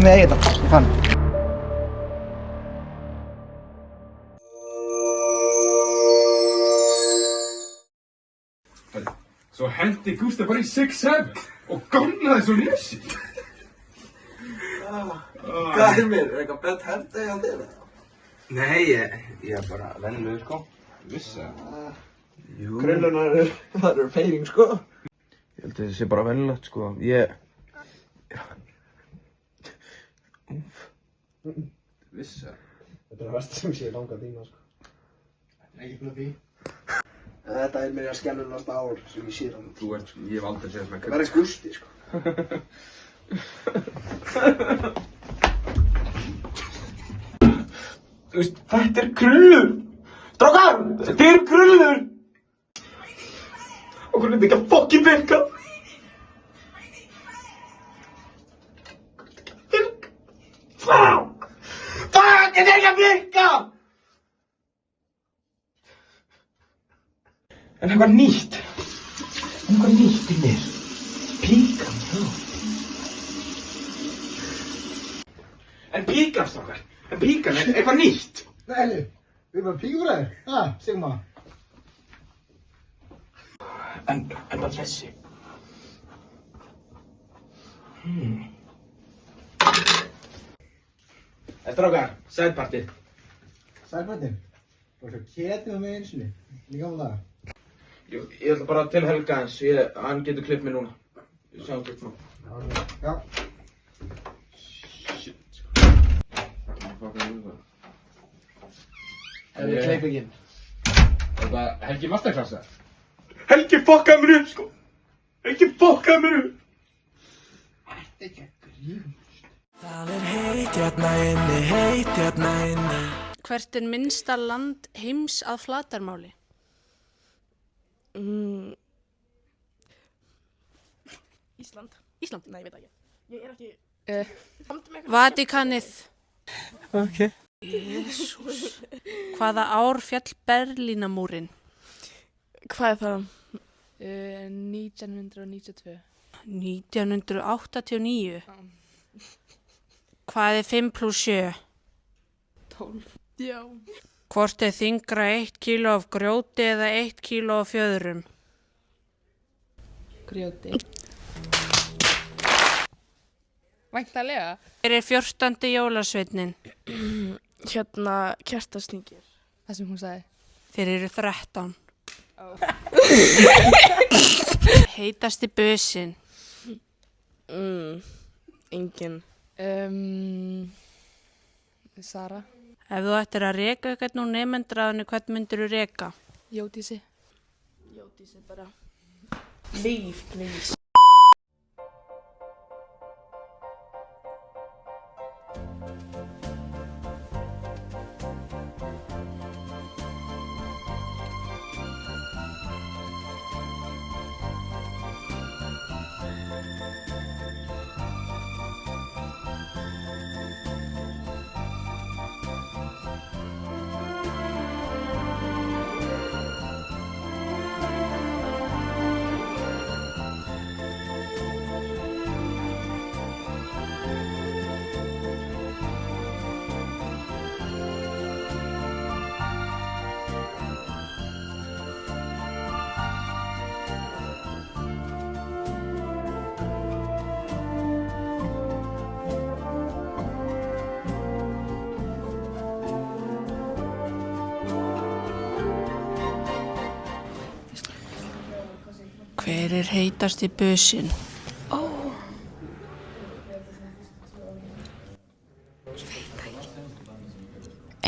með eigi þetta, ég fann. Svo hendi Gústi bara í 6-7 og gánaði svo nýsi. Hvað er mér? Er eitthvað bett hendi á þér? Nei, ég er bara vennilegur, sko. Vissi það. Jú. Krullunar eru feiring, sko. Ég held að þetta sé bara vennilegt, sko. Vissi það. Þetta er það versta sem sé í langa tíma, sko. Ekki fyrir því. Þetta er mér að skemmtilegasta ár sem ég sé hann. Ég hef aldrei séð svona Það verður Gústi, sko. Þú veist, þetta er krullur! Strákar! Þetta er krullur! Okkur er þetta ekki að fokkin virka! Fuck! Þetta er ekki að virka! En eitthvað nýtt í mér. Píkan, já. En píkan, strákar. En píkan er eitthvað nýtt. Nei, við erum bara píkuræðir. Sigma. En bara þessi. Strákar, sætpartið. Sækvættin. Þú ert að ketið með einu sinni. Líka á það. Ég ætla bara til Helga hans, hann getur klippt mig núna. Við sjáum klipp nú. Já. Shit. Það er kleipingin. Þetta Helgi masterklassa? Helgi fokkaði mér upp, sko. Helgi fokkaði mér upp. Þetta er ekki að grínast. Það er heitt hérna inni. Hvert er minnsta land heims að flatarmáli? Ísland. Ísland. Nei, ég veit ekki. Ég er ekki... Vatíkanið. Ok. Jesús. Hvaða ár féll Berlínarmúrinn? Hvað er það? 1992. 1989. Hvað er 5 + 7? 12. Já. Hvort er þyngra 1 kíló af grjóti eða 1 kíló af fjöðrum? Grjóti. Væntanlega. Hver er 14. jólasveinninn? Hérna, Kertasníkir. Það sem hún sagði. Þeir eru 13. Heitasti businn? Engin. Sara. Ef þú ættir að reka eitthvað nú nemendraðinu, hvern myndir þú reka? Jódísi. Jódísi bara. Leave, please. Hver er heitasti businn?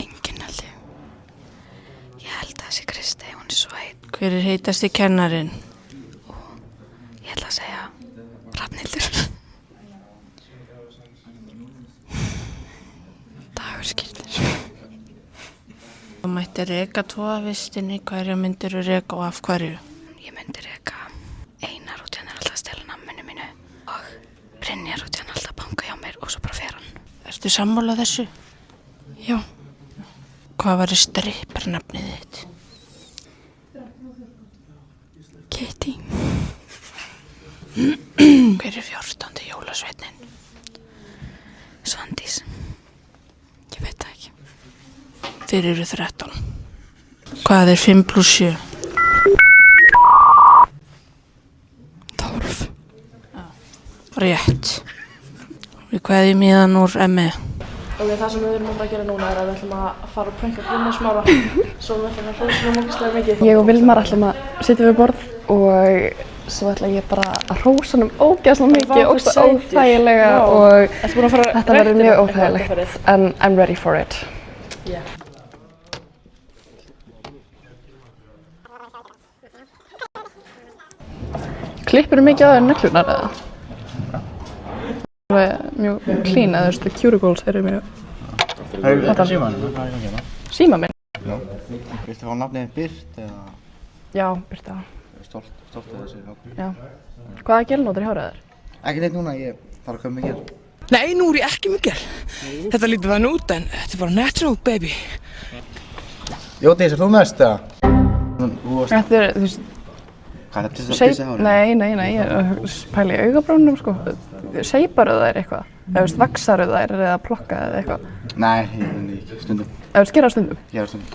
Enginn held ég. Ég held að þessi Kristi, hún er svo heit. Hver er heitasti kennarinn? Ég ætla að segja Hrafnhildur. Dagur skýrnir. Þú mætti reka 2 af vistinni, hverja myndirðu reka og af hverju? Ég myndi reka Einar út hann er alltaf að stela namminu mínu og Brynjar út hann alltaf að banka hjá mér og svo bara fer hann. Ertu sammála þessu? Já. Hvað var stripparnafnið þitt? Kitty. Hver er 14. jólasveinninn? Sá Þeir eru 13. Hvað er 5 + 7? 12. Rétt. Við kveðjum í þann úr ME. Ok, það sem við erum að gera núna er að við ætlum að fara að prænka Brynjar Smára. Svo við ætlum að hrósa hann ógeðslega mikið. Ég og Vilmar ætlum að sitja við borð og svo ætla ég bara að hrósa hann ógeðslega mikið og óþægilega og þetta verður mjög óþægilegt. En I'm ready for it. Yeah. Klippur mikið á þér neglurnar eða? Það er mjög clean eða þú veist, cuticles eru mjög... Síma minn? Já. Viltu fá nafnið Byrt eða? Já, Byrt það. Stolt af þessu nafni. Já. Hvaða gelnótur hjárið þér? Ekki neitt núna, ég þarf að koma með gel. Nei, nú er ég ekki með gel. Þetta lítur þannig út en þetta er bara natural, baby. Jóti, er þú næst eða? Þetta er, þú veist... Hvað er þetta hárið? Nei, ég er að pæla í augabrúnum sko. Seiparu þær eitthvað? Eða veist, vaksaru þær eða plokka eða eitthvað? Nei, ég finn ekki stundum. Eða veist, gera stundum? Gera stundum.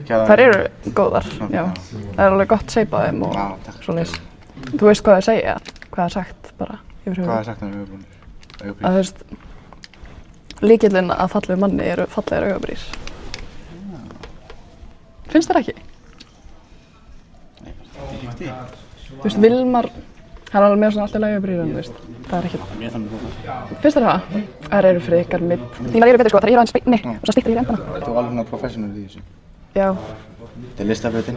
Þær eru góðar, já. Það er alveg gott seipa á þeim og svoleiðis. Þú veist hvað það segja? Hvað er sagt bara yfir höfuð? Hvað er sagt um augabrúnir? Að þú veist, lykillinn að fallegu manni eru fallegar augabrýr. Finnst þér ekki? Þú veist, Vilmar, hann er alveg með svona alltaf augabrýr en þú veist, það er ekkert. Mér þannig það. Finnst þér það? Þær eru frekar midd. Þínar eru betur sko, þær eru aðeins beinni og svo styttir í endana. Þú er alveg professional í þessu. Já. Þetta er listafötin.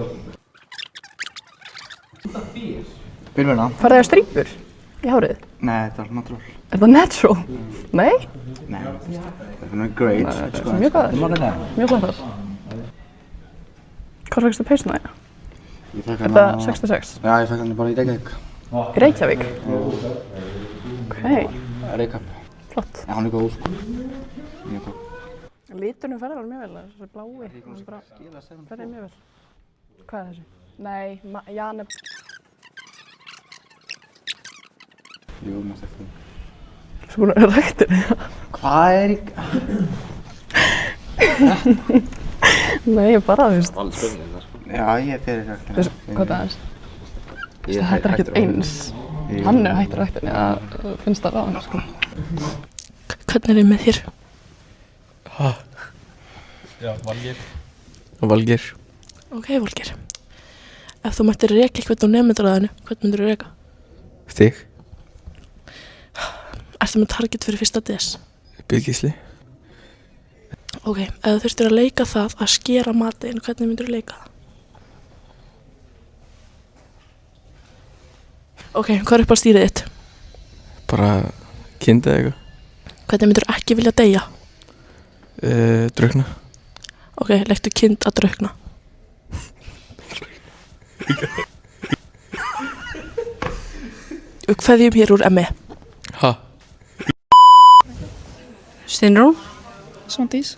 Byrjum við Farðu þér strípur í hárið? Nei, þetta er natural. Er það natural? Nei? Nei, þetta er great. Það er mjög góðar. Mjög flottar. Hvað fækstu peysuna þína? Er það 66? Já, ég fekk hann bara í Reykjavík. Í Reykjavík? Ok. Reykjavík. Flott. Já, hann er góð sko. Mjög góð. Liturinn ferðar alveg mjög vel, þessi blái. Ferðar mjög vel. Hvað er þessi? Nei, Jan er... Jú, maður sagt það. Þú búinn að vera ræktinni? Hvað er í... Nei, ég bara, þú veist. Alls spennið þar. Já, ég fyrir ræktinni. Þú veist, hvað það er? Þetta er ekkert eins. Hann er hættur ræktinni, það finnst það ráðan, sko. Hvernig er þið með þér? Hæ? Já, Valgeir. Valgeir. Ok, Valgeir. Ef þú mættir reka eitthvað á nemendaræðinu, hvern myndir þú reka? Stig. Ertu með target fyrir 1. des? Byrgisli. Ok, ef þú þurftir að leika það að skera matinn, hvernig myndir þú leika það? Ok, hvað er upp á stýrið þitt? Bara kind eða eitthvað. Hvernig myndir þú ekki vilja deyja? Drukkna. Ok, leiktu kind að drukkna. Við kveðjum hér úr ME. Ha? Steinrún, Svandís.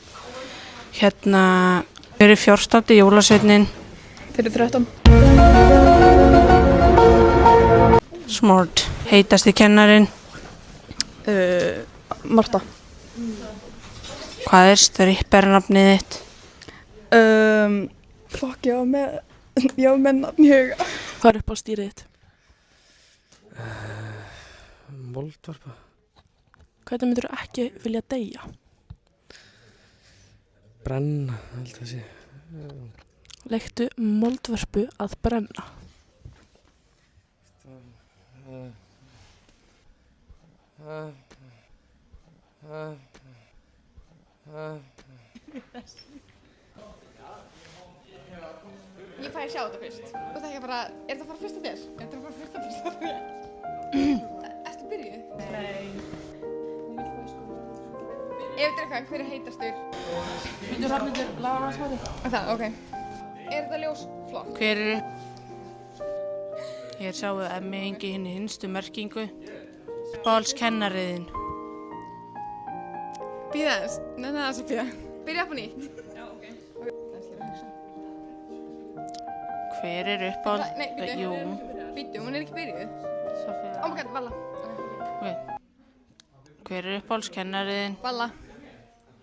hérna fyrir 14. jólasveitnin. Fyrir 13. Smart, heitasti kennarinn. Marta. Hvað er strippernafnið þitt? Fuck, ég var með nafn í huga. Hvað er upp á stýrið þitt? Moldvarpa. Hvernig myndir þú ekki vilja deyja? Brenna, held að sé. Leiktu moldvörpu að brenna. Ég fæ að sjá þetta fyrst. Og það er ekki bara, er þetta bara 1. des? Er þetta bara 1. des? Ertu byrjuð? Nei. Ef þetta er eitthvað, hver er heitastur? Myndur Hrafnhildur, laga hans hátti. Það, ok. Er þetta ljós flott? Hver er upp? Hér sjáum við ME Ingi hinn í hinstu merkingu. Uppáhalds kennariðinn. Bíða þess. Nei, það er svo bíða. Byrja upp á nýtt. Já, ok. Hver er uppáhalds... Nei, býtu. Jú. Býtu, hún er ekki byrjuð. Sofía. Oh my god, Valla. Ok. Hver er uppáhalds kennariðinn? Valla.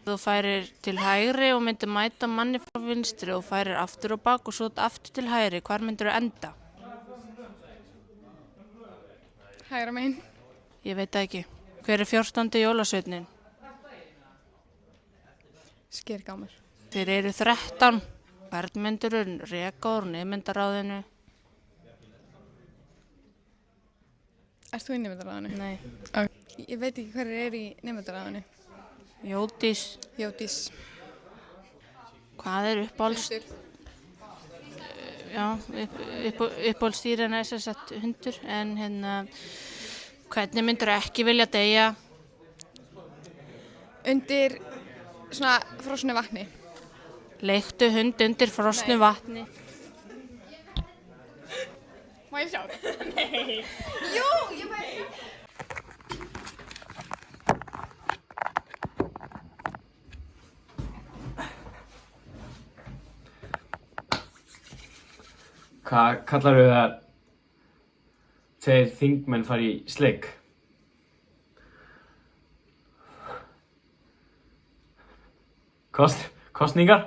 Þú færir til hægri og myndir mæta manni frá vinstri og færir aftur og bak og svo aftur til hægri. Hvar myndir þú enda? Hægra megin. Ég veit það ekki. Hver er 14. jólasveinin? Skergámur. Þeir eru 13. Hvern myndir þú reka úr nemyndaráðinu? Ert þú í nemendaráðinu? Nei. Ég veit ekki hverjir í nemendaráðinu. Jódís. Jódís. Hvað er uppáhalds? Já, uppáhaldsdýrin er sem sagt hundur, en hvernig myndir þú ekki vilja deyja? Undir svona frosnu vatni. Leiktu hund undir frosnu vatni. Má ég sjá það? Nei. Jú, ég veit. Hvað kallar þau það þegar þingmenn fara í sleik? Kosningar?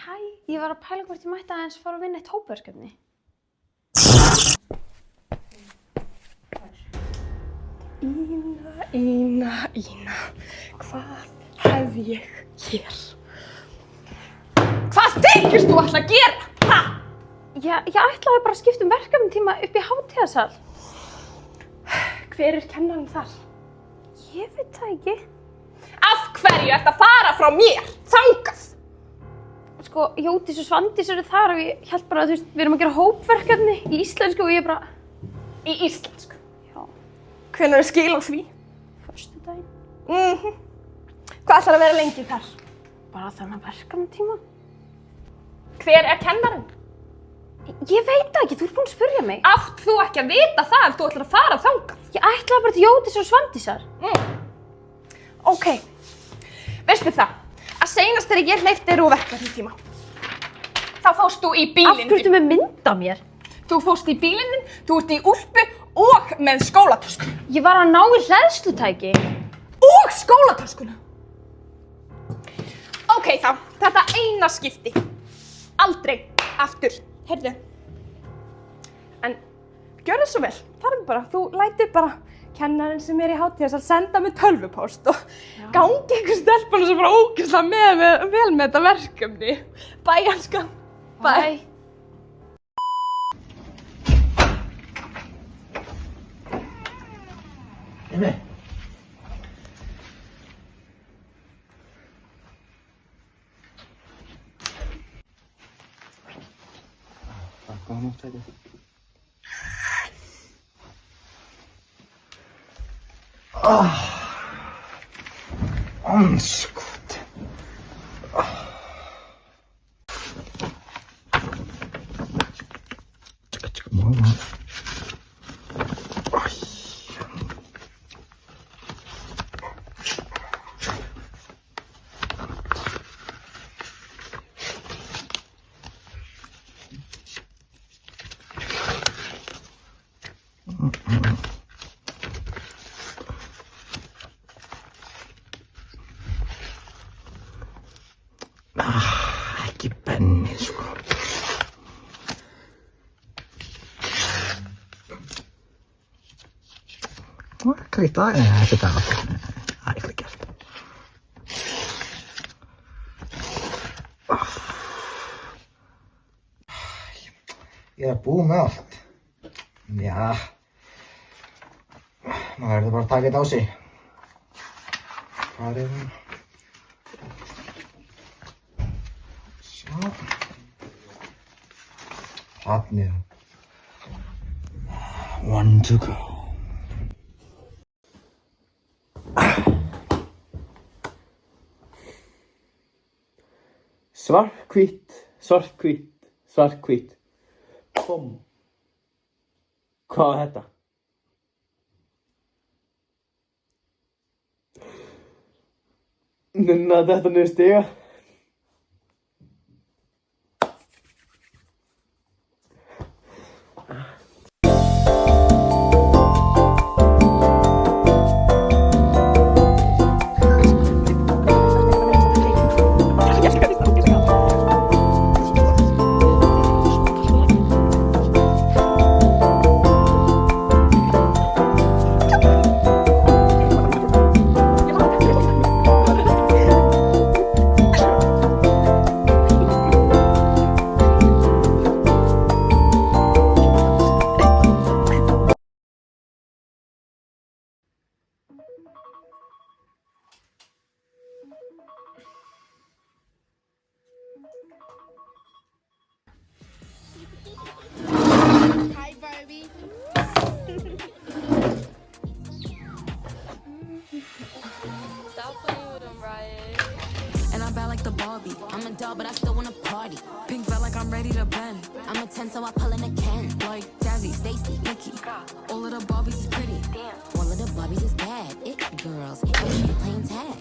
Hæ, ég var að pæla hvort ég mætti aðeins fara að vinna eitt hópverkefni. Ína, hvað hef ég hér? Hvað þykist þú ætla að gera? Ha? Ég ætlaði bara að skipta verkefnatíma upp í hátíðasal. Hver er kennarinn þar? Ég veit það ekki. Af hverju ert að fara frá mér? Þangað! Sko, Jódís og Svandís eru þar og ég held bara að þú veist, við erum að gera hópverkefni í íslensku og ég bara... Í íslensku? Já. Hvenær er skil á því? Föstudaginn. Hvað ætlar að vera lengi þar? Bara þennan verkefnatíma. Hver er kennarinn? Ég veit það ekki, þú ert búin að spyrja mig. Átt þú ekki að vita það ef þú ætlar að fara þangað? Ég ætlaði bara til Jódís og Svandísar. Ok, veistu það, að seinast þegar ég hleypti þér úr verkefnatíma, þá fórst þú í bílinn. Af hverju ertu með mynd af mér? Þú fórst í bílinn, þú ert í úlpu og með skólatösku. Ég var að ná í hleðslutæki. Og skólatöskuna. Ok þá, þetta eina skipti. Aldrei aftur. Heyrðu. En gjörðu svo vel, farðu bara, þú lætur bara kennarinn sem er í hátíðasal senda mig tölvupóst og gangi ykkur stelpunum sem bara ógeðslega vel með þetta verkefni. Bæ, elskan. Bæ. Emi. Góða nótt, Heidi. Andskot. Mamma. Ekki Benni, sko. Hvað í dag? Ekki dag. Það er ekki gert. Ég er búinn með allt. Já. Maður verður bara að taka þetta á sig. Hvað er hún? Sjá. Hafnið. One to go. Svarthvít, svarthvít, svarthvít. Bom. Hvað var þetta? Nunna þetta niður stiga. baby. Stop playing with them, Riot. And I'm bad like the Barbie. I'm a doll, but I still wanna party. Pink felt like I'm ready to bend. I'm a 10, so I pull in a Ken. Like Jazzy, Stacy, Nikki. All of the Barbies is pretty. All of the Barbies is bad. It girls, ain't playing tag.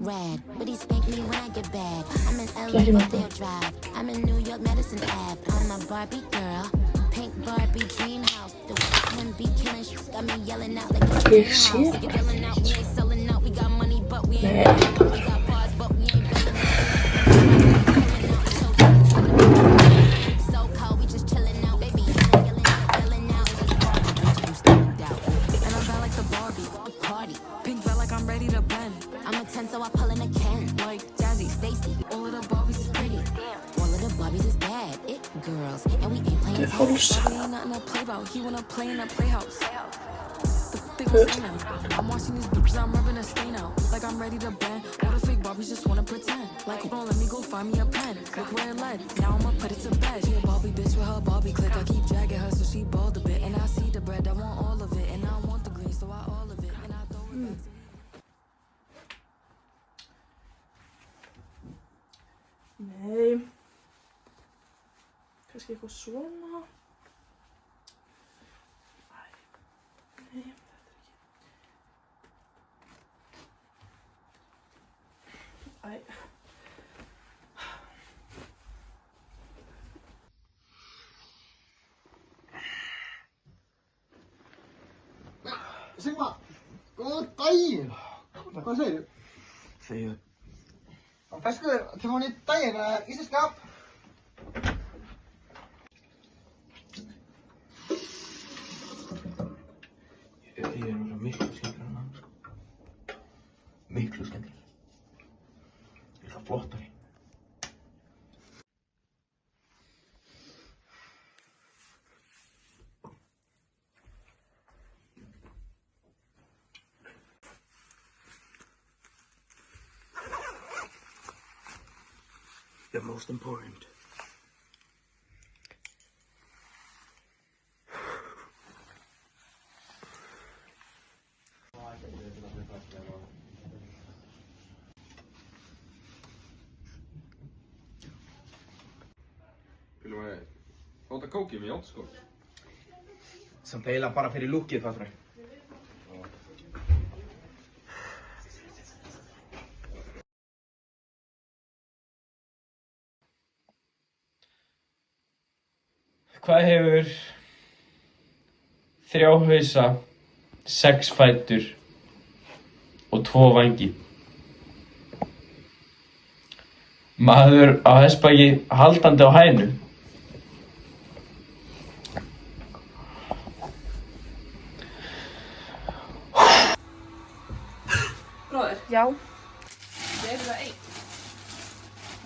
Rad, but he spanked me when I get bad. I'm in LA, Rodeo Drive. I'm in New York, Madison Ave. I'm a Barbie girl. Pink Barbie dream house. The women be killing shit. Got me yelling out like a dream house. You're yelling out, we ain't selling out. We got money, but we ain't selling out. We got bars, but we ain't belling out. So cold, we just chilling out. Baby, yelling out. I'm steamed out. And I'm bad like the Barbie. Party. Pink felt like I'm ready to bend. I'm a 10, so I pull in a Ken. Like Jazzy, Stacy. All of the Barbies is pretty. All of the Barbies is bad. It girls, and we ain't playing tag. Barbie ain't nothing to play about. He wanna play in a playhouse. The big one's now. I'm watching these bitches, I'm rubbing a stain out. Like I'm ready to bend. All the fake Barbies just wanna pretend. Like, bro, let me go find me a pen. Look where it led. Now I'ma put it to bed. She a Barbie bitch with her Barbie click. I keep dragging her so she bald a bit. And I see the bread, I want all of it. And I want the green, so I all of it. And I throw it back to Nei. Kannski eitthvað svona. Nei, þetta er ekki. Sigmar, góðan daginn. Hvað segir þú? Segir Ferskur, til hún í daginn, íslenskap. Ég er náttúrulega miklu skemmtilega en hann, sko. Miklu skemmtilega. Ég er það flottari. The most important. Viljum við fá þetta kókið með játt, sko? Samt eiginlega bara fyrir lúkið, fattur þau. Hvað hefur 3 hausa, 6 fætur og 2 vængi? Maður á hestbaki haldandi á hænu. Bróðir? Já. Þið eru það einn.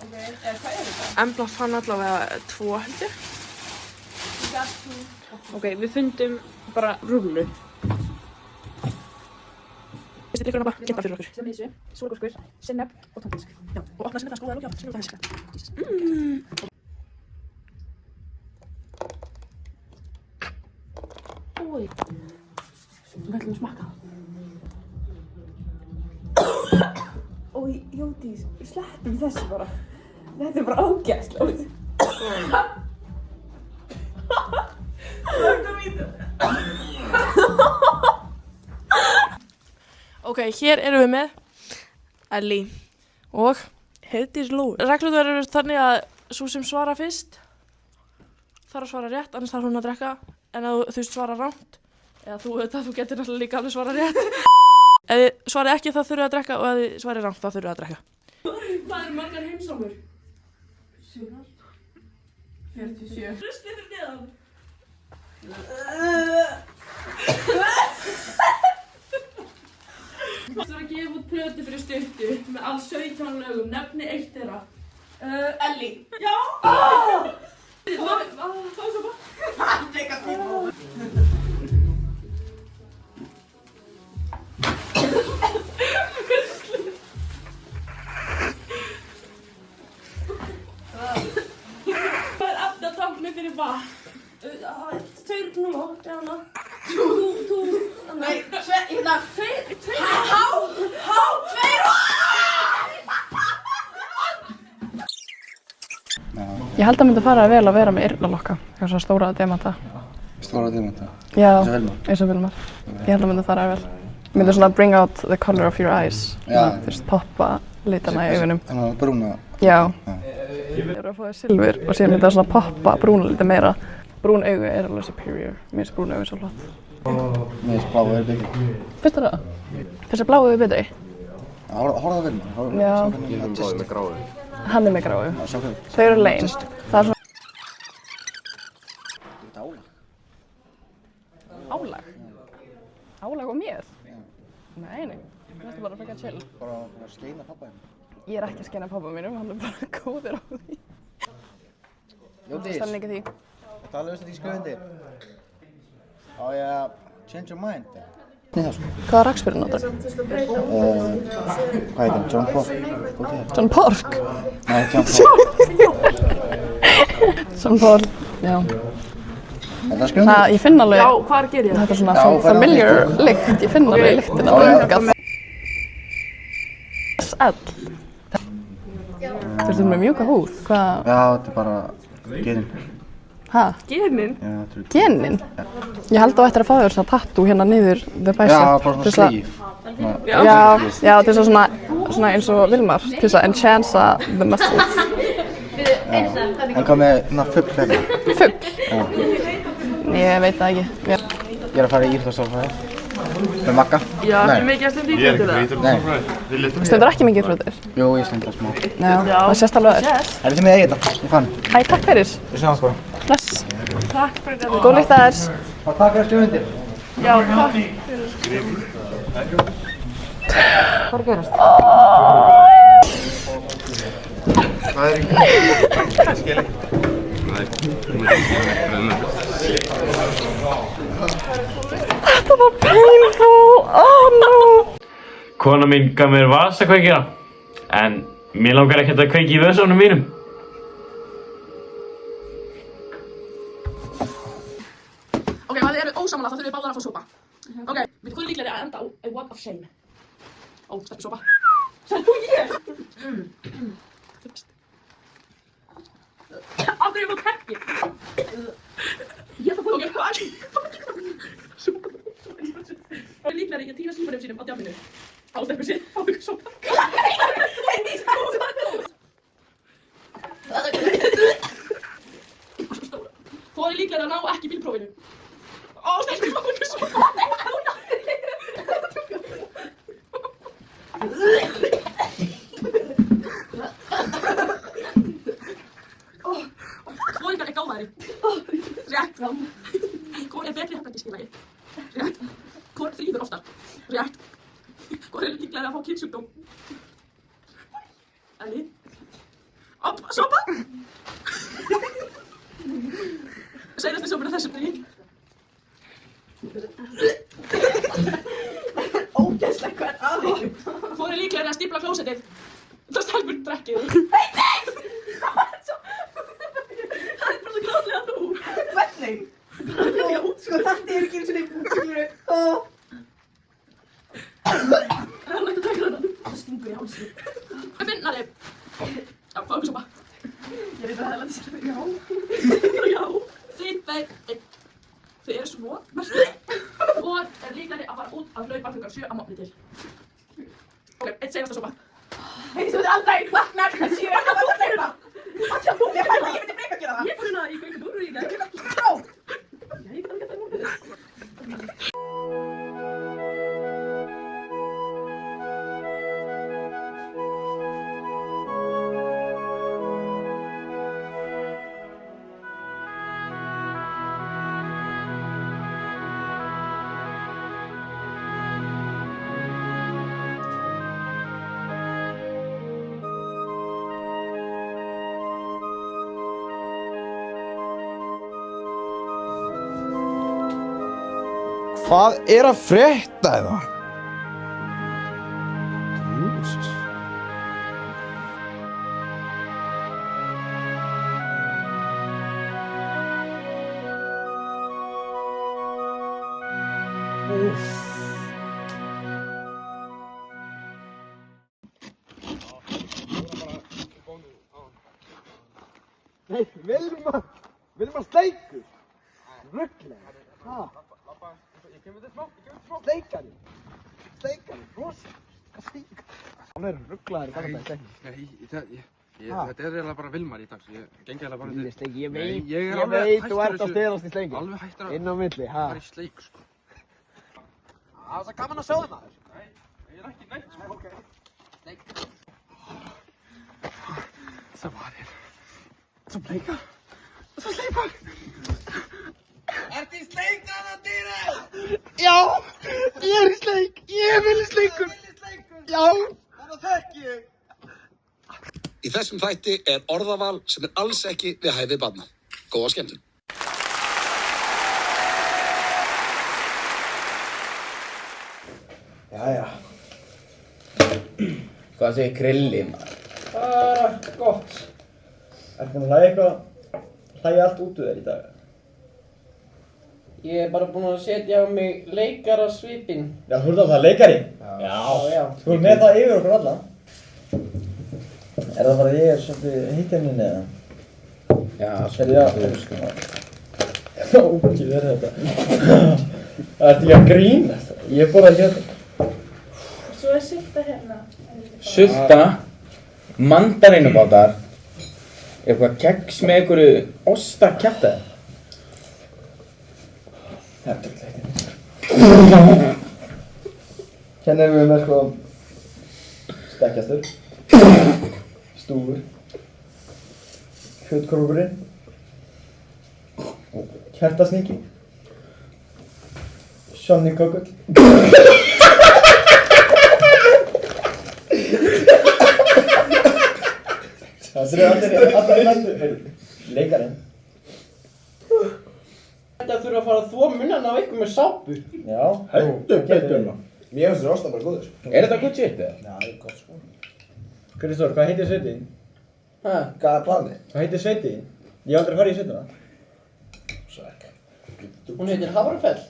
Ok, hvað er þetta? Embla fann allavega 2 heldur. Ok, við fundum bara rúllu. Fyrstu drikkurinn bara geta fyrir okkur. Stemmiðsvi, súragúrkur, sinneb og tónfisk. Já, og opna sinneb skóða og já, sinneb og tónfisk. Úi. Við ætlum að smakka. Úi, Jódís, við sleppum þessu bara. Þetta er bara ógeðslegt. Ok, hér erum við með Ellie og Heiðdís Lóu. Reglurnar eru þannig að sú sem svarar fyrst þarf að svara rétt, annars þarf hún að drekka. En ef þú svarar rangt, eða þú getur náttúrulega líka alveg svara rétt. Ef þið svarið ekki þá þurfið að drekka og ef þið svarið rangt þá þurfið að drekka. Hvað eru margar heimsálfur? 47. Ruslið fyrir neðan. Þú þarf að gefa út plötu fyrir stuttu með alls 17 lögum, nefni eitt þeirra. Ellie. Já! Hvað er svo bara? Leika tíma. Hvað er efnatáknið fyrir vatn? Ég held að myndi fara vel að vera með eyrnalokka, eitthvað svona stóra demanta. Stóra demanta? Já, eins og Vilmar? Eins og Vilmar. Ég held að myndi fara vel. Myndi svona bring out the color of your eyes. Já. Þú veist, poppa litana í augunum. Þannig að brúna? Já. Ég er að fá þér silfur og síðan myndi það svona poppa brúna lítið meira. Brún augu er alveg superior. Mér finnst brún augu svo flott. Mér finnst bláu augu betri. Finnst þér það? Finnst þér bláu augu betri? Horfðu á Vilmar. Já. Ég er bara með gráu. Hann er með gráu. Þau eru lame. Það er svona... Þetta álag. Álag? Álag á mér? Nei. Þetta er bara frekar chill. Bara að skeina pappa hérna. Ég er ekki að skeina pappa mínum, hann er bara góður á því. Jódís. Stemning í því. Tala um þetta í skrifundir. Á ég að change your mind? Hvaða rakspyrnu notar? Hvað heitir hann? John Pork? John Pork? Nei, John Pork. John Pork, já. Þetta er skrifundir? Ég finn alveg... Já, hvað gerir það? Þetta er svona familiar lykt, ég finn alveg lyktina. SL. Þú veist, þú er með mjúka húð. Hvað? Já, þetta er bara genin. Hæ? Genin? Já, þetta er Genin? Ég held á eftir að fá þér svona tattoo hérna niður the bicep. Já, bara svona slíf. Já, til þess að svona eins og Vilmar, til þess að enchansa the muscles. Hann kom með svona fugl hérna. Fugl? Ég veit það ekki. Ég er að fara í íþróttastofnfræði. Með Magga. Já, ekki mikið að stunda í íþróttir. Nei. Stundur ekki mikið íþróttir? Jú, ég stundar smá. Já, það sést alveg þér. Er þið með að þetta? Ég fann. Æ, takk fyrir. Við sjáum sko. Bless. Takk fyrir þetta. Góð lykt að þér. Og takk fyrir skrifundir. Já, takk. Hvað er að gerast? Hvað er ekki? Skil ekki. Þetta var painful, oh no! Kona mín gaf mér vasakveikjara, en mér langar ekkert að kveiki í vösunum mínum. Ok, ef þið eru ósammála þá þurfum við báðar að fá sopa. Ok, við hvað er líklegri að enda á a walk of shame? Ó, stelpur sopa. Sætt þú ég? Af hverju ég fór krekki? Ég ætla að fóra okkur hvað er sopa. Það er líklegri að týna símanum sínum á djáminu. Á stelpur sér, fá okkur sopa. Þú er líklegri að ná ekki bílprófinu. Ó, stelpur, fá okkur sopa. Hvor ykkar er gáðari? Rétt. Hvor er betri hefnendisfélagi? Rétt. Hvor þrýður oftar? Rétt. Hvor er líklegri að fá kynnsjúkdóm? Elli? Opp, sopa? Seinasti sopinn á þessum degi. Ógeðslega hvern aðeins. Hvor er líklegri að stípla klósettið? Það stelpur drekkið. Nei! Það er bara svo gráðlega þú. Hvernig? Já, sko þetta er ekki eins og neitt útskilur. Það er nægt að taka þennan. Það stingur í hálsinu. Hvað finna þið? Já, fá okkur sopa. Ég veit að það er að þetta sér. Já. Já. 3, 2, 1. Þið eru svo merkið. Hvor er líklegri að fara út að hlaupa klukkan 7 á morgni til? Ok, eitt seinasta sopa. Heyrðu þú aldrei vaknar klukkan 7 á morgni til það? Ég myndi freka að gera það. Ég fór hérna í göngutúr í dag. Ég kann ekki að það er morgunni. Hvað er að frétta það? Jesus. Nei, Vilmar Steikur. Rugglega. Ha? Ég kemur þetta smá. Steikari. Rosa. Hvað steikar? Hann rugglaður í gamla dag, Nei, þetta er eiginlega bara Vilmar í dag, svo ég gengi eiginlega bara Ég steik, ég veit, Nei, ég er alveg þú ert að stelast í sleiki. Alveg hættur að Inn á milli, ha? fara í sleik, sko. Það var svo gaman að sjá það, maður. Nei, ég er ekki neitt, sko. Ok. Steik. Það var þér. Svo bleika. Svo sleipar. Ertu í sleikana, dýri? Já, ég er í sleik. Ég er vel í sleikur. Já. Það þekki ég. Í þessum þætti er orðaval sem er alls ekki við hæfi barna. Góða skemmtun. Jæja. Hvað segir Krilli, maður? Bara gott. Ertu búinn að hlæja eitthvað? Hlæja allt út úr þér í dag? Ég er bara búinn að setja á mig leikarasvipinn. Já, þú ert alltaf leikari? Já. Þú ert með það yfir okkur alla? Er það bara ég er svolítið hittinninni eða? Já, svolítið sko. Ógið er þetta. Það ert ekki að grínast. Ég er bara hérna. Svo er sulta hérna. Sulta, mandarínubátar, eitthvað keks með einhverju ostakjaftaði. Þetta er ekki. Hérna erum við með sko stekkjastur, stúfur, kjötkrókurinn, kertasníki, Johnny Kökull. Það eru allir næstu, leikarinn. Þetta þurfa að fara að þvo munnana á ykkur með sápu. Já, heldur betur maður. Mér finnst þetta rosta bara góður. Er þetta good shit eða? Já, það er gott sko. Kristór, hvað heitir sveitin? Hæ? Hvað er planið? Hvað heitir sveitin? Ég hef aldrei farið í sveitina. Sæk. Hún heitir Hafrafell.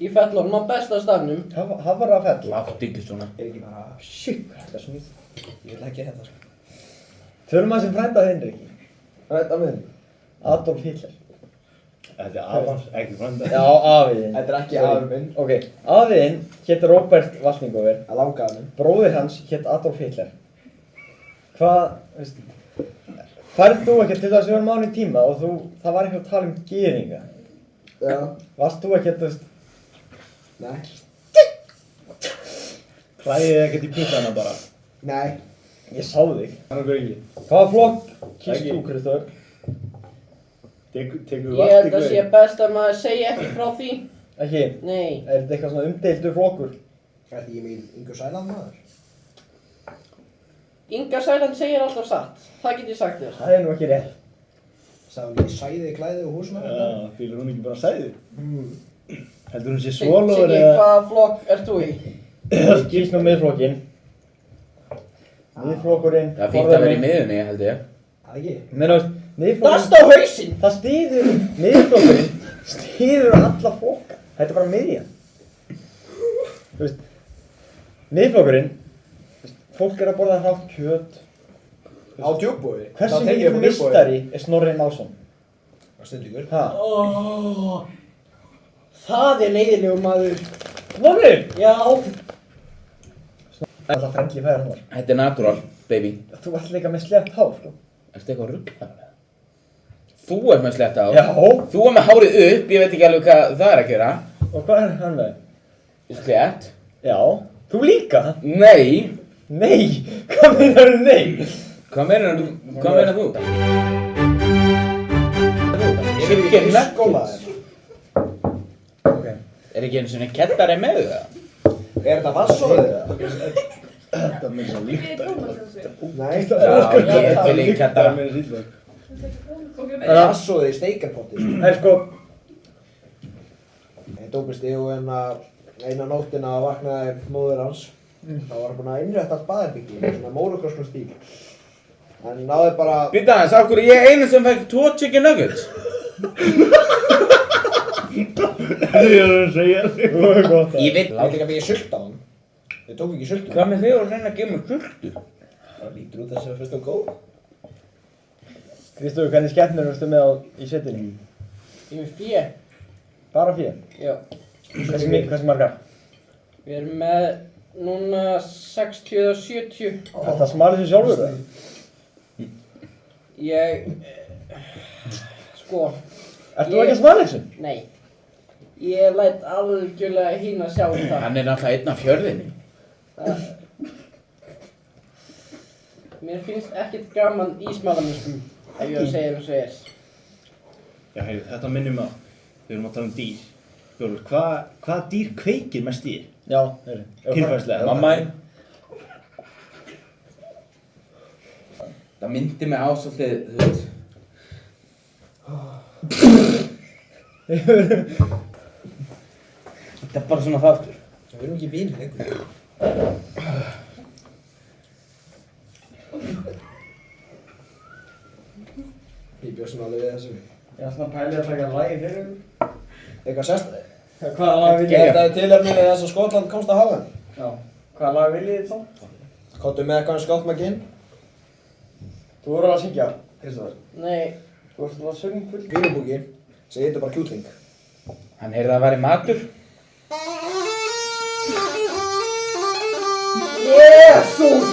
Í fellunum á besta staðnum. Hafrafell? Látt ekki svona. Er ekki bara shit, þetta er svo nýtt. Ég vil ekki þetta sko. Tölum maður sem frænda þinn, Riki. Frænda minn? Adolf Hitler. Þetta er afans, ekki frænda. Já, afiðinn. Þetta er ekki afur minn. Ok, afiðinn hétt Robert Waltningover. Að langaði minn. Bróðir hans hétt Adolf Hitler. Hvað, veist, færð þú ekki til þess að við varum án í tíma og það var eitthvað að tala um gyðinga? Já. Varst þú ekki, þú veist? Nei. Klæðið þið ekkert í pizzana bara? Nei. Ég sá þig. Þannig að ekki. Hvaða flokk kýrst þú, Kristór? Ég held að sé best að maður segja ekki frá því. Ekki? Nei. Er þetta eitthvað svona umdeildur flokkur? Er þetta ég með Inga Sæland maður? Inga Sæland segir alltaf satt. Það get ég sagt þér. Það er nú ekki rétt. Sagði hún sæði klæði og húsmaður? Já, fylgur hún ekki bara sæði? Heldur hún sé svólóður eða? Siggi, hvaða flokk ert þú í? Það skilst nú miðflokkinn. Miðflokkurinn. Það er fínt að vera í miðunni, held ég. Það ekki? Meina, miðflokkurinn... Dast á hausinn! Það stýður, miðflokkurinn stýður alla flokka. Þetta er bara miðjan. Þú veist, miðflokkurinn, fólk er að borða hrátt kjöt. Á djúbúi? Hversu mikið mistari er Snorri Másson? Það stendur ykkur. Hæ? Það er leiðilegu maður. Snorri? Já. Það er alltaf frendli fæðar hann var. Þetta er natural, baby. Þú ert líka með slétt hár, sko. Ertu eitthvað rugglaður? Þú ert með slétt hár. Já. Þú er með hárið upp, ég veit ekki alveg hvað það er að gera. Og hvað er hann með? Slétt. Já. Þú líka? Nei. Nei? Hvað meinar þú nei? Hvað meinar þú? Siggi er skólaður. Ok. Er ekki einu svona kettari með það? Er þetta vassóðið það? Þetta með svo líkt. Nei, það er óskar. Já, ég vil ekki kettara. Vassóðið í steikarpotti. Það er sko... Ég dópist ég og eina nóttina vaknaði móðir hans. Það var búin að innrætta allt baðherbyggi, svona mórukorskum stíl. En náði bara... Býta aðeins, af hverju ég einu sem fekk 2 chicken nuggets? Það er að segja þig. Ég veit. Láti ekki að við sult á hann. Við tókum ekki sultu. Hvað með þig að reyna að gefa mér sultu? Það lítur út þess að fyrst og góð. Kristófur, hvernig skemmtnir ertu með í setinu? Ég er með 4. Bara 4? Já. Hversu margar? Við erum með núna 60 eða 70. Þetta smalið þig sjálfur það? Sko. Ert þú ekki að smala þessu? Nei. Ég læt algjörlega hína sjá það. Hann er náttúrulega einn af fjörðinni. Mér finnst ekkert gaman í smalamennskum, ef ég var að segja eins og er. Já, heyrðu, þetta minnum að við erum að tala um dýr. Björgur, hvaða dýr kveikir mest í þér? Já, heyrðu. Tilfærslega. Mamma þín. Það myndi mig á svolítið, þú veit. Þetta er bara svona þáttur. Við erum ekki vinir lengur. Ég bjóð svona alveg við þessu. Ég ætla að pæli að taka lagi fyrir þig. Eitthvað sérstæði? Hvaða lag viljið þið? Þetta er tilefnið þess að Skotland komst að hafa. Já. Hvaða lag viljið þið þá? Kottu með eitthvað Scott McGinn. Þú voru að syngja, Kristófur? Nei. Þú vorst að syngja full? Vínubúki. Segir þetta bara kjúkling. Hann heyrði að það væri matur. Jesús!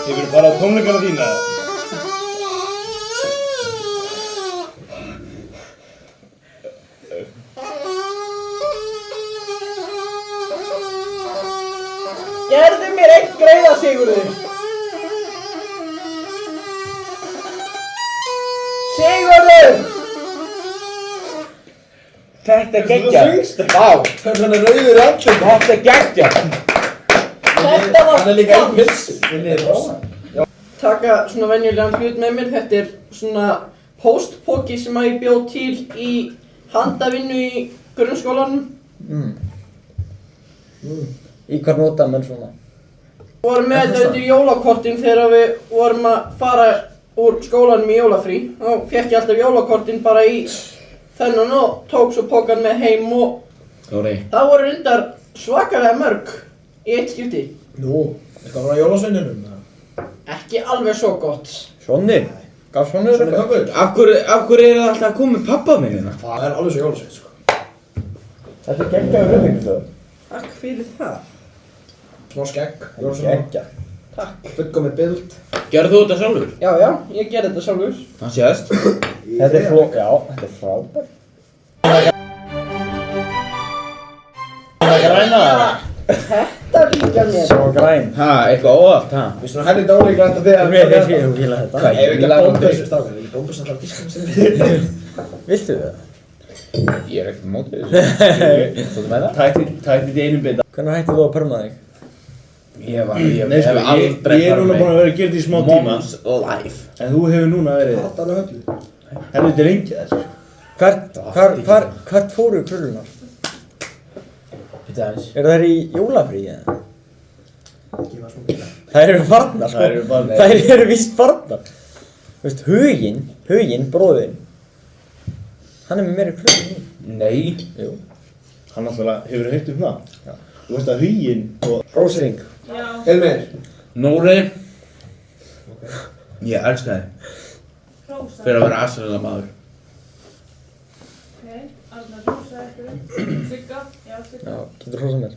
Hefur þú farið á tónleikana þína? Gerðu mér einn greiða, Sigurður! Sigurður! Þetta er geggjað. Vá! Hvernig hann er rauður í andlitinu. Þetta er geggjað. Þetta var hann er líka einn pilsi. Viljið þið prófa? Taka svona venjulegan hlut með mér. Þetta er svona póstpoki sem að ég bjóð til í handavinnu í grunnskólanum. Í hvað nota menn svona? Við vorum með þetta undir jólakortin þegar við vorum að fara úr skólanum í jólafrí. Þá fékk ég alltaf jólakortin bara í þennan og tók svo pokan með heim og það voru reyndar svakalega mörg í eitt skipti. Nú, eitthvað frá jólasveininum? Ekki alveg svo gott. Svonni? Gaf Svonni þér eitthvað? Af hverju er það alltaf að koma með pappa minna? Það er alveg svo jólasvein, sko. Þetta er geggjaður rauðvingur þau. Takk fyrir það. Smá skegg. Geggja. Takk. Fullkomið bild. Gerðu þú þetta sjálfur? Já, ég gerði þetta sjálfur. Það sést. Þetta er flók, já, þetta er frábært. Græna það? Þetta líka mér. Svo græn. Ha, eitthvað óvart, ha? Við svona helvita ólíklegt að þið að... Ég fíla þetta. Hvað, ég hef ekki bómbussu strákar, ég bómbussu alltaf diskum sinni. Viltu það? Ég er ekkert mótið þessu. Þú með það? Tættið í einum bita. Hvernig hættið þú að perma þig? Ég hef aldrei Ég er núna búinn að vera að gera þetta í smá tíma. Mom's life. En þú hefur núna verið... Þetta alveg höllu. Helviti lengi þessu. Hvert fóru krullunar? Eru þær í jólafrí eða? Þær eru farnar sko. Þær eru víst farnar. Þú veist, Huginn, bróðinn. Hann er með meiri krullu en ég. Nei. Jú. Hann alltaf hefur heyrt það. Já. Þú veist að Huginn og... Rósring. Já. Elmir. Nóri. Ég elska þig. Fyrir að vera aðsæðilega maður. Ok, Arnar Rósa eftir þig. Sigga. Já, Sigga. Já, getur hrósað mér.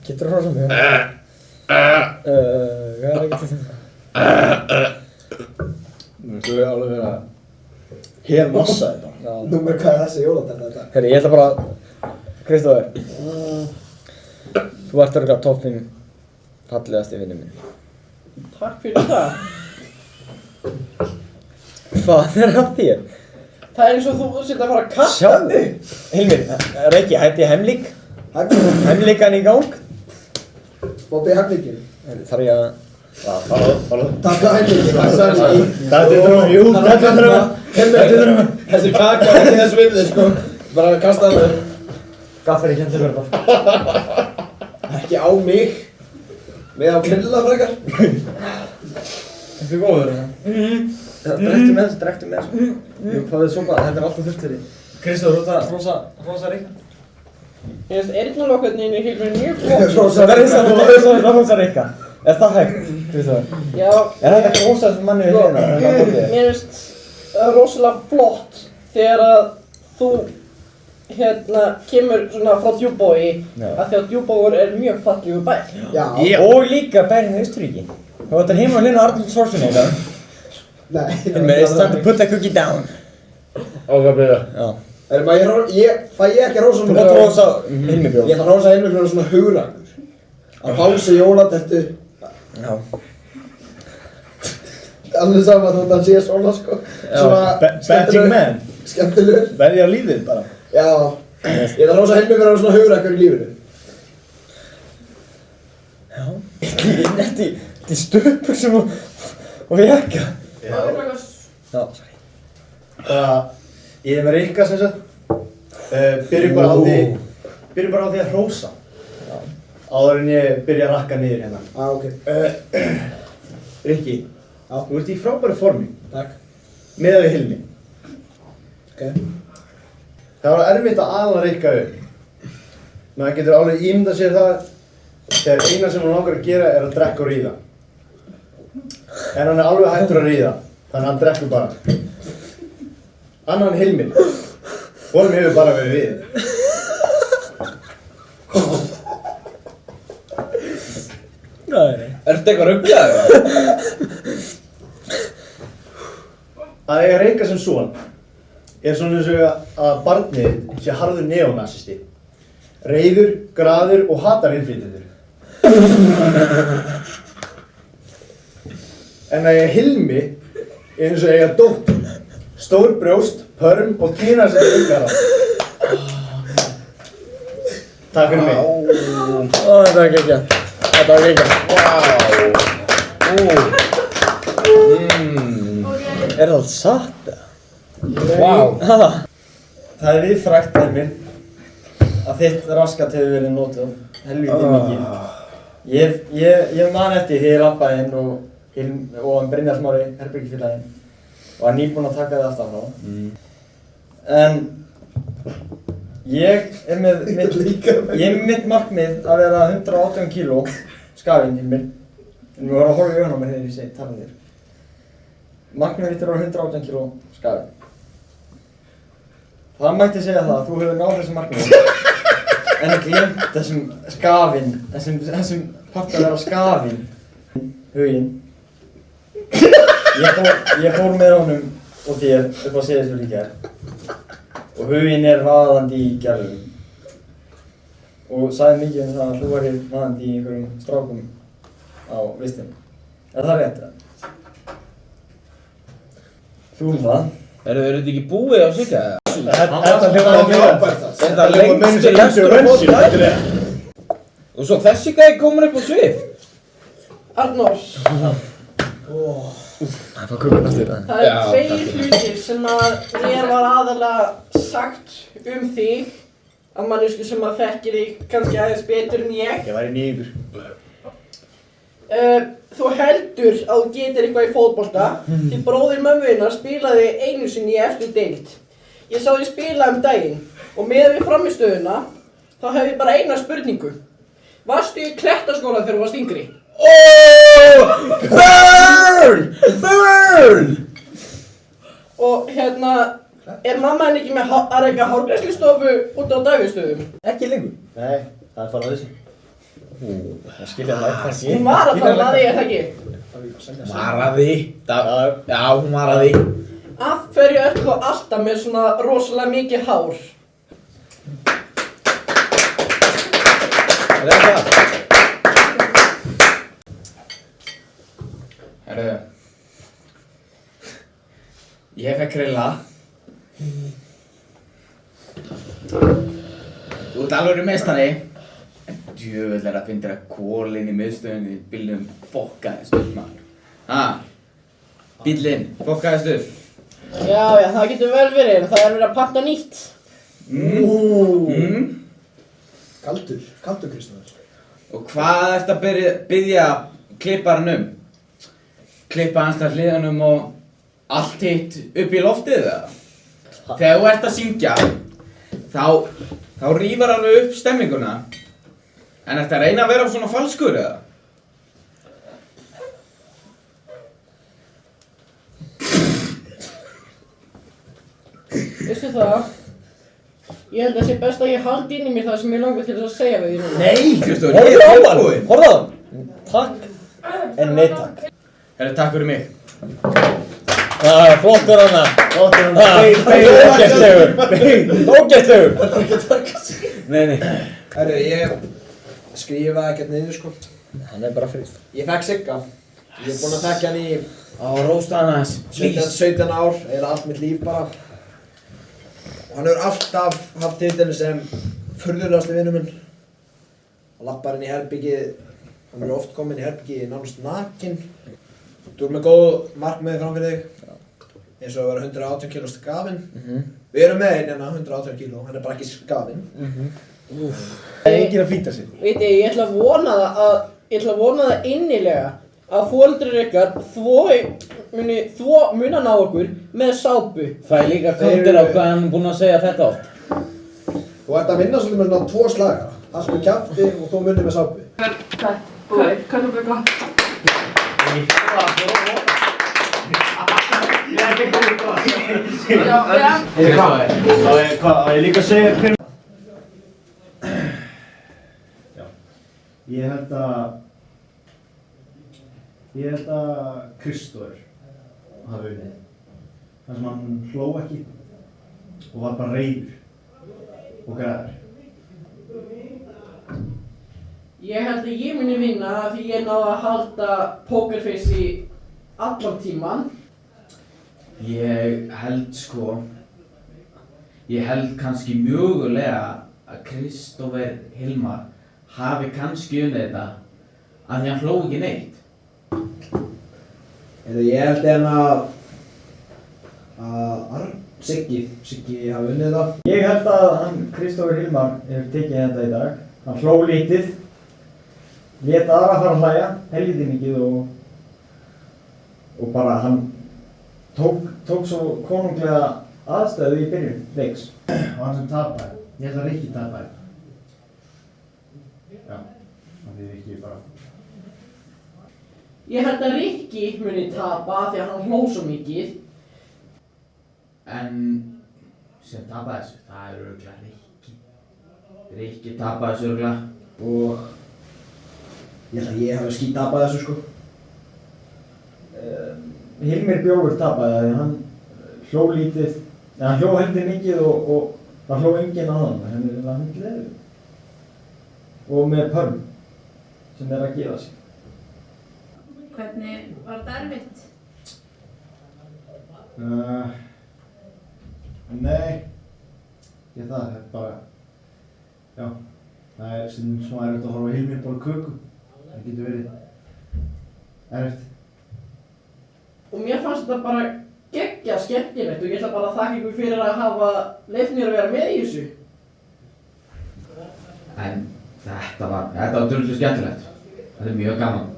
Getur hrósað mér? Hvað er ekki þetta? Þú er alveg verið að hér massa þetta. Númer hvað er þessi jólatenna þetta? Herri, ég ætla bara... Kristófur. Þú ert örgulega topp 5 fallegasti vinnu minn. Takk fyrir það. Hvað er að þér? Það er eins og þú sitt að fara að kasta Sjáðu! Hilmir, Reykji, hætti hemlík? Hemlíkan í gang? Bobbi hemlíkin. Þarf ég að... Halló. Takk að hemlíkin. Þetta er þrjum, jú, þetta er þrjum. Þessi kaka er ekki þess virði, sko. Bara að kasta það með. Gaffar ekki hendur verða. Ekki á mig. Með á Krilla frekar. Þetta góður hérna. Drektu með þessu. Jú, hvað sopa? Þetta alltaf þurft fyrir. Kristóf, rosa reikna. Ég finnst eyrnalokkarnir í Hilmi mjög flott. Rosa reikna. Er það hægt, Kristóf? Já. Er þetta rosa sem manni við hérna? Mér finnst það rosalega flott þegar að þú kemur svona frá Djúbói af því að Djúbóur mjög fallegur bær. Já. Og líka bærinn í Austurríki. Þú ætlar heima að hlina Arnold Schwarzenegger. Nei. It's time to put the cookie down. Hvað byrja? Já. Fæ ég ekki að rósa Þú mátt rósa Hilmibjörn. Ég ætla að rósa Hilmibjörn svona hugrakur. Að fása jólatertu. Já. Alveg saman að hann sé svona sko. Svona Betting man. Skemmtilegur. Veðja á lífið bara. Já. Ég ætla að rósa Hilmibjörn svona hugrakur í lífinu. Já. Þetta er stöpur sem og jakka. Já. Já, sorry. Ég með Rikka sem sagt. Byrjum bara á því að hrósa. Áður en ég byrja að rakka niður hérna. Ok. Rikki, þú ert í frábæru formi. Takk. Miðað við Hilmi. Ok. Það var erfitt að ala Rikka upp. Maður getur alveg ímyndað sér það þegar eina sem hann langar að gera er að drekka og ríða. En hann er alveg hættur að ríða, þannig að hann drekkur bara. Annan Hilmi. Honum hefur bara verið við. Ertu eitthvað ruglaður? Að eiga Rikka sem son er svona eins og að barnið sé harður neonasisti. Reiður, graður og hatar innflytjendur. En að eiga Hilmi er eins og að eiga dóttur. Stór brjóst, pörm og kynar sem aukara. Takk fyrir mig. Þetta var geggjað. Er það satt? Það er viðfrægt Emil að þitt raskat hefur verið notað helvítið mikið. Ég man eftir því ég labbaði inn og Brynjar Smári, herbergisfélaginn, var nýbúinn að taka það aftan frá. En ég er með mitt markmið að vera 118 kíló skafinn til mér. En við vorum að horfa í augun á mér þegar ég segi tala þér. Markmið mitt er að vera 118 kíló skafinn. Það mætti segja það að þú hefur náð þessum markmiðum en glemt þessum skafinn, þessum part að vera skafinn, huginn. Ég fór með honum og þér upp á Seyðisfjörð í gær og huginn er vaðandi í gerðum og sagði mikið um það að þú værir vaðandi í einhverjum strákum á vistinni. Er það rétt? Þú það? Eru þetta ekki búið á Sigga? Þetta hljómar að Þetta lengstu lestur á fótball. Og svo þessi gæði komin upp á svið. Arnór. Það fá kuppin aftur það. Það tveir hlutir sem að mér var aðalega sagt um þig að manneskju sem að þekkir þig kannski aðeins betur en ég. Ég væri nýjungur. Þú heldur að þú getur eitthvað í fótbolta því bróðir mömmu þinnar spilaði einu sinni í efstu deild. Ég sá þig spila daginn og miðað við frammistöðuna þá hef ég bara eina spurningu. Varstu í Klettaskóla þegar þú varst yngri? Burn! Og er mamma henni ekki með að reyka hárgreiðslustofu út á Davíðsstöðum? Ekki lengur. Nei, það er farað þessi. Það skilja það ekki. Hún var að tala að því, er það ekki? Maraði. Já, hún maraði. Af hverju ertu þá alltaf með svona rosalega mikið hár? Það er það. Herru. Ég fekk grilla. Þú ert alveg meistari. En djöfull er að finna þér að kólinn í miðstöðunni í bílnum fokkaðist upp maður. Bíllinn fokkaðist upp. Já, það getur vel verið, en það er verið að panta nýtt. Kaldur Kristofur. Og hvað ertu að biðja klipparan um? klippa hans að hliðanum og allt hitt upp í loftið eða? Þegar þú ert að syngja, þá rífar alveg upp stemminguna. En ertu að reyna að vera svona falskur eða? Veistu það? Ég held að það sé best að ég haldi inn í mér það sem ég langar til þess að segja við því núna. Nei, Kristófer, Horfðu á hann! Horfðu á hann! Takk en nei takk. Herru, takk fyrir mig. Flottur hana. Flottur hana. Ógeðslegur. Nei. Herru, ég skrifaði ekkert niður sko. Hann bara frið. Ég fekk Sigga. Ég búinn að þekkja hann í... rósta hann aðeins. 17 ár, eða allt mitt líf bara. Og hann hefur alltaf haft titilin sem furðulegasti vinur minn. Hann lappar inn í herbyggið, hann er oft kominn í herbyggið nánast nakinn. Þú ert með góð markmiði fram fyrir þig. Eins og að vera 118 kg skafinn. Við erum með hérna 118 kg, hann er bara ekki skafinn. Það er enginn að flýta sig. Veit ég ætla að vona það innilega að foreldrar ykkar muna ná okkur með sápu. Það er líka kontur á hvað hann er búinn að segja þetta oft. Þú ert að vinna svolítið með svona 2 slaga. Allt með kjafti og þú munir með sápu. Kartöfluböka. Hvað, ég líka að segja hver... Já. Ég held að Kristófer hafi unnið. Þar sem hann hló ekki og var bara reiður og græður. Ég held að ég muni vinna því ég náði að halda pokerface í allan tíman. Ég held kannski mögulega að Kristófer Hilmar hafi kannski unnið þetta af því hann hló ekki neitt. Ég held að Siggi hafi unnið það. Ég held að Kristófer Hilmar hefur tekið þetta í dag. Hann hló lítið, lét aðra fara að hlæja, helviti mikið og bara hann tók svo konunglega aðstæðu í byrjun leiks. Og hann sem tapaði, ég held að Rikki tapaði. Já, hann því Rikki bara... Ég held að Rikki muni tapa því að hann hló svo mikið. En sem tapaði þessu, það er örugglega Rikki. Rikki tapaði þessu örugglega. Og ég held að ég hafi skítapað þessu sko. Hilmir Bjólfur tapaði það því hann hló lítið, en hann hló heldur mikið og það hló enginn annan, hann er hundleður. Og með pörn sem er að gefa sig. Hvernig var þetta erfitt? Nei, það er bara, já, það er stundum smá erfitt að horfa á Hilmir borða köku. Það getur verið erfitt. Og mér fannst þetta bara geggja skemmtilegt og ég ætla bara að þakka ykkur fyrir að hafa leyft mér að vera með í þessu. En þetta var drullu skemmtilegt. Þetta er mjög gaman.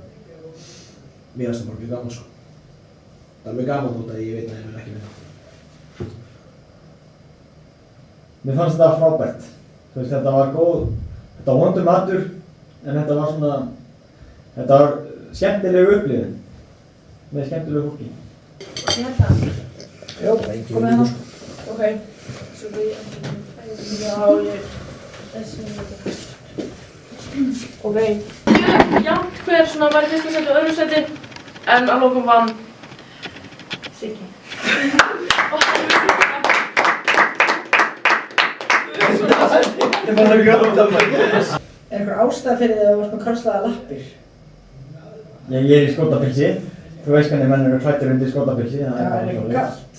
Mér finnst það bara mjög gaman sko. Það er mjög gaman út að ég veit að ég vil ekki vinna. Mér fannst þetta frábært. Þú veist, þetta var góð, þetta var vondur matur, en þetta var svona, þetta var skemmtileg upplifun. Með skemmtilegu fólki. Ég held það. Já, bara engin vinningu sko. Ok. Svo við... Já, þessi vinningu. Ok. Já, hver svona var í fyrsta seti og öðru seti, en að lokum vann Siggi. Er eitthvað ástæða fyrir því að þú varst með krosslaða lappir? Ég er í skotapilsi. Þú veist hvernig menn eru klæddir undir skotapilsi. Það er eitthvað kalt.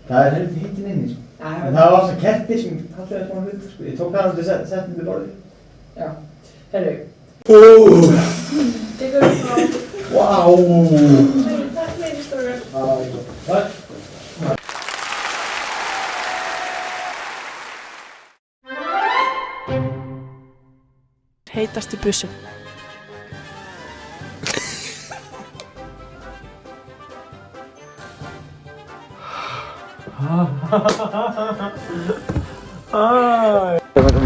Það er heldur hittin inni, sko. En það var svona kerti sem haldiði svona hlut, sko. Ég tók hann undir settum til borðið. Já. Herru. Tekur við frá. Vá! Takk fyrir strókar. Takk. Heitasti bussum.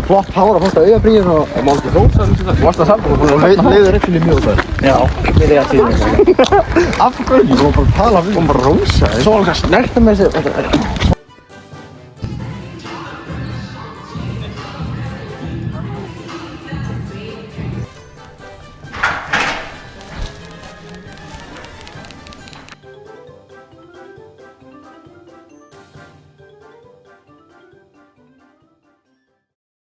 Flott hár að fórsta auðabríðin og má ekki hrósa þetta. Þú varst að samt og leiður ekki mjög það. Já, mér er að tíma. Af hverju? Þú var bara að tala við. Þú var bara að rósa. Svo var hann að snerta með þessi